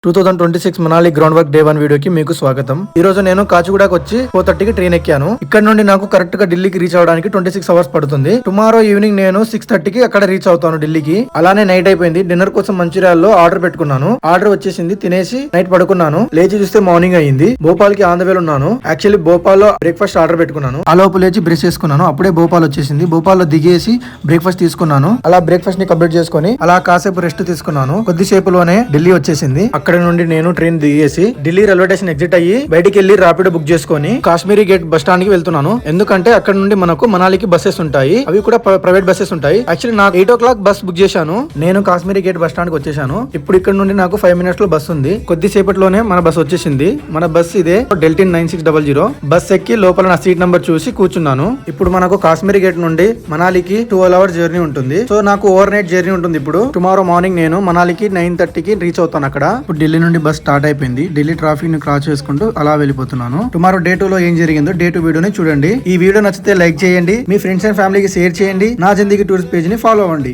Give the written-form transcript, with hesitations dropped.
2026 Manali ground work day 1 వీడియోకి మీకు స్వాగతం. ఈ రోజు నేను కాచిగూడకు వచ్చి 4:30కి ట్రైన్ ఎక్కాను. ఇక్కడ నుండి నాకు కరెక్ట్ గా ఢిల్లీకి రీచ్ అవడానికి 26 అవర్స్ పడుతుంది. టుమారో ఈవినింగ్ నేను 6:30కి అక్కడ రీచ్ అవుతాను ఢిల్లీకి. అలానే నైట్ అయిపోయింది. డిన్నర్ కోసం మంచిర్యాలలో ఆర్డర్ పెట్టుకున్నాను. ఆర్డర్ వచ్చేసింది. తినేసి నైట్ పడుకున్నాను. లేచి చూస్తే మార్నింగ్ అయ్యింది. భోపాల్ కి ఆన్ ద వే ఉన్నాను. యాక్చువల్లీ భోపాల్ లో బ్రేక్ఫాస్ట్ ఆర్డర్ పెట్టుకున్నాను. ఆ లోపు లేచి బ్రష్ చేసుకున్నాను. అప్పుడే భోపాల్ వచ్చేసింది. భోపాల్ లో దిగేసి బ్రేక్ఫాస్ట్ తీసుకున్నాను. అలా బ్రేక్ఫాస్ట్ ని కంప్లీట్ చేసుకుని అలా కాసేపు రెస్ట్ తీసుకున్నాను. కొద్దిసేపులోనే ఢిల్లీ వచ్చేసింది. అక్కడ నుండి నేను ట్రైన్ దిగేసి ఢిల్లీ రైల్వే స్టేషన్ ఎగ్జిట్ అయ్యి బయటికి వెళ్లి ర్యాపిడో బుక్ చేసుకుని కాశ్మీరీ గేట్ బస్ స్టాండ్ కి వెళ్తున్నాను. ఎందుకంటే అక్కడ నుండి మనకు మనాలికి బస్సెస్ ఉంటాయి. అవి కూడా ప్రైవేట్ బస్సెస్ ఉంటాయి. యాక్చువల్లీ నాకు 8 o'clock బస్ బుక్ చేశాను. నేను కాశ్మీరీ గేట్ బస్ స్టాండ్ కి వచ్చేసాను. ఇప్పుడు ఇక్కడ నుండి నాకు 5 minutes లో బస్ ఉంది. కొద్దిసేపట్లోనే మన బస్ వచ్చేసింది. మన బస్ ఇదే డెల్టిన్ 9600. బస్ ఎక్కి లోపల నా సీట్ నంబర్ చూసి కూర్చున్నాను. ఇప్పుడు మనకు కాశ్మీరీ గేట్ నుండి మనాలికి 12 hours జర్నీ ఉంటుంది. సో నాకు ఓవర్ నైట్ జర్నీ ఉంటుంది. ఇప్పుడు టుమారో మార్నింగ్ నేను మనాలికి 9:30కి రీచ్ అవుతాను. అక్కడ ఇప్పుడు ఢిల్లీ నుండి బస్ స్టార్ట్ అయిపోయింది. ఢిల్లీ ట్రాఫిక్ ని క్రాస్ చేసుకుంటూ అలా వెళ్ళిపోతున్నాను. టుమారో డే 2 లో ఏం జరిగిందో డే 2 వీడియోని చూడండి. ఈ వీడియో నచ్చితే లైక్ చేయండి. మీ ఫ్రెండ్స్ అండ్ ఫ్యామిలీకి షేర్ చేయండి. నా జిందగీ టూరిస్ట్ పేజ్ ని ఫాలో అవ్వండి.